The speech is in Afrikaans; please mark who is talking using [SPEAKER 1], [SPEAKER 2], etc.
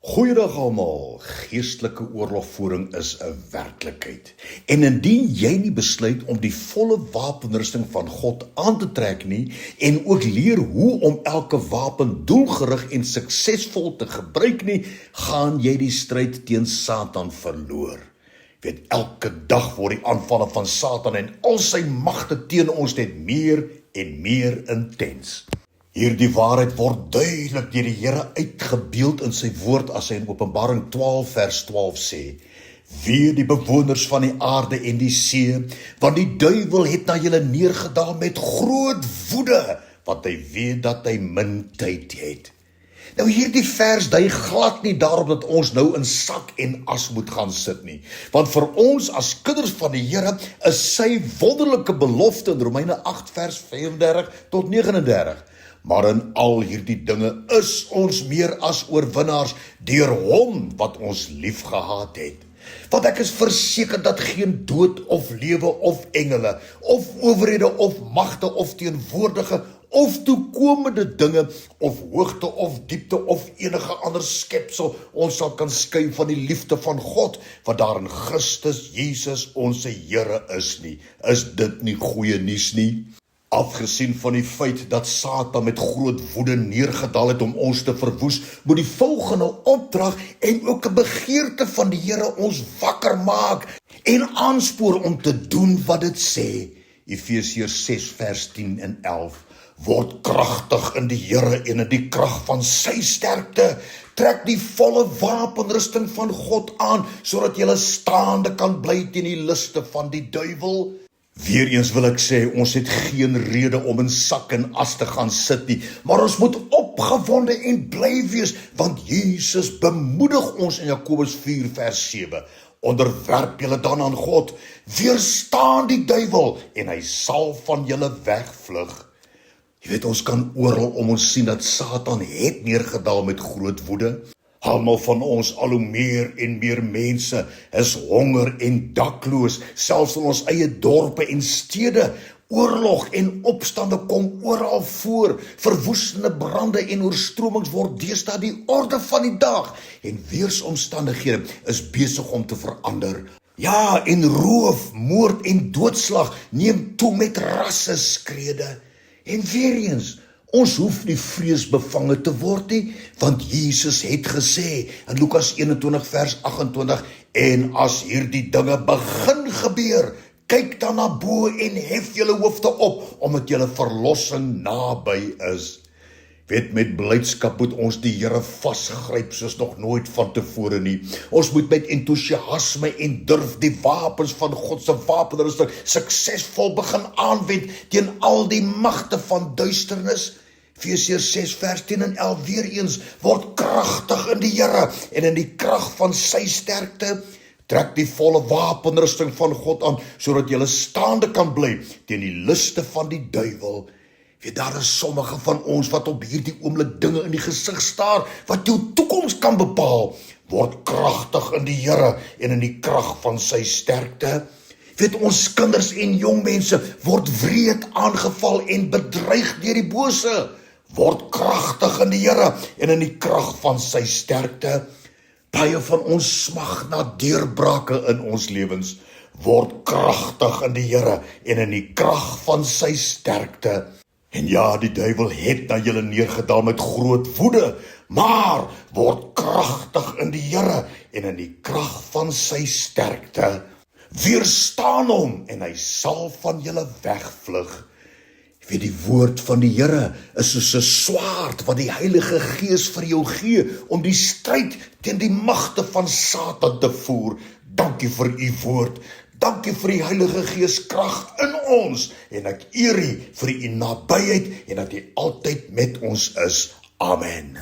[SPEAKER 1] Goeiedag almal, geestelike oorlogvoering is 'n werklikheid. En indien jy nie besluit om die volle wapenrusting van God aan te trek nie en ook leer hoe om elke wapen doelgerig en suksesvol te gebruik nie, gaan jy die stryd teen Satan verloor. Elke dag word die aanvalle van Satan en al sy magte teen ons net meer en meer intens. Hierdie waarheid word duidelik deur die Here uitgebeeld in sy woord as hy in Openbaring 12 vers 12 sê: Wee die bewoners van die aarde en die see, want die duiwel het na julle neergedaal met groot woede, want hy weet dat hy min tyd het. Nou hierdie vers dui glad nie daarop dat ons nou in sak en as moet gaan sit nie. Want vir ons as kinders van die Here is sy wonderlike belofte in Romeine 8 vers 34 tot 39. Maar in al hierdie dinge is ons meer as oorwinnaars deur hom wat ons liefgehad het. Want ek is verseker dat geen dood of lewe of engele, of owerhede of magte of teenwoordige of toekomende dinge, of hoogte of diepte of enige ander skepsel ons sal kan skei van die liefde van God, wat daar in Christus Jesus ons Here is nie. Is dit nie goeie nuus nie? Afgesien van die feit dat Satan met groot woede neergedaal het om ons te verwoes, moet die volgende opdrag en ook 'n begeerte van die Here ons wakker maak en aanspoor om te doen wat dit sê. Efesiërs 6 vers 10 en 11. Word kragtig in die Here en in die krag van sy sterkte. Trek die volle wapenrusting van God aan, sodat jy staande kan bly teen die liste van die duiwel. Weereens wil ek sê, ons het geen rede om in sak en as te gaan sit nie, maar ons moet opgewonde en bly wees, want Jesus bemoedig ons in Jakobus 4 vers 7. Onderwerp julle dan aan God, weerstaan die duiwel en hy sal van julle wegvlug. Ons kan oral om ons sien dat Satan het neergedaal met groot woede. Almal van ons, al hoe meer en meer mense, is honger en dakloos, selfs in ons eie dorpe en stede. Oorlog en opstande kom oral voor. Verwoestende brande en oorstromings word deesdae die orde van die dag. En weersomstandighede is besig om te verander. Ja, en roof, moord en doodslag neem toe met rasseskrede. En weer eens, ons hoef nie vreesbevange te word nie, want Jesus het gesê in Lukas 21 vers 28, en as hierdie dinge begin gebeur, kyk dan na bo en hef julle hoofde op, omdat julle verlossing naby is. Met blydskap moet ons die Here vasgryp soos nog nooit van tevore nie. Ons moet met entoesiasme en durf die wapens van God se wapenrusting suksesvol begin aanwend teen al die magte van duisternis. Efesiërs 6 vers 10 en 11 weer eens, word kragtig in die Here en in die krag van sy sterkte. Trek die volle wapenrusting van God aan, sodat jy staande kan bly teen die liste van die duiwel. Daar is sommige van ons wat op hierdie oomblik dinge in die gesig staar, wat jou toekoms kan bepaal. Word kragtig in die Here en in die krag van sy sterkte. Ons kinders en jong mense word wreed aangeval en bedreig deur die bose. Word kragtig in die Here en in die krag van sy sterkte. Baie van ons smag na deurbrake in ons lewens. Word kragtig in die Here en in die krag van sy sterkte. En ja, die duiwel het na julle neergedaal met groot woede, maar word kragtig in die Here en in die krag van sy sterkte. Weerstaan hom en hy sal van julle wegvlug. Die woord van die Here is soos 'n swaard wat die Heilige Gees vir jou gee om die stryd teen die magte van Satan te voer. Dankie vir u woord. Dankie vir die Heilige Gees krag in ons en ek eer u vir u nabyheid en dat u altyd met ons is. Amen.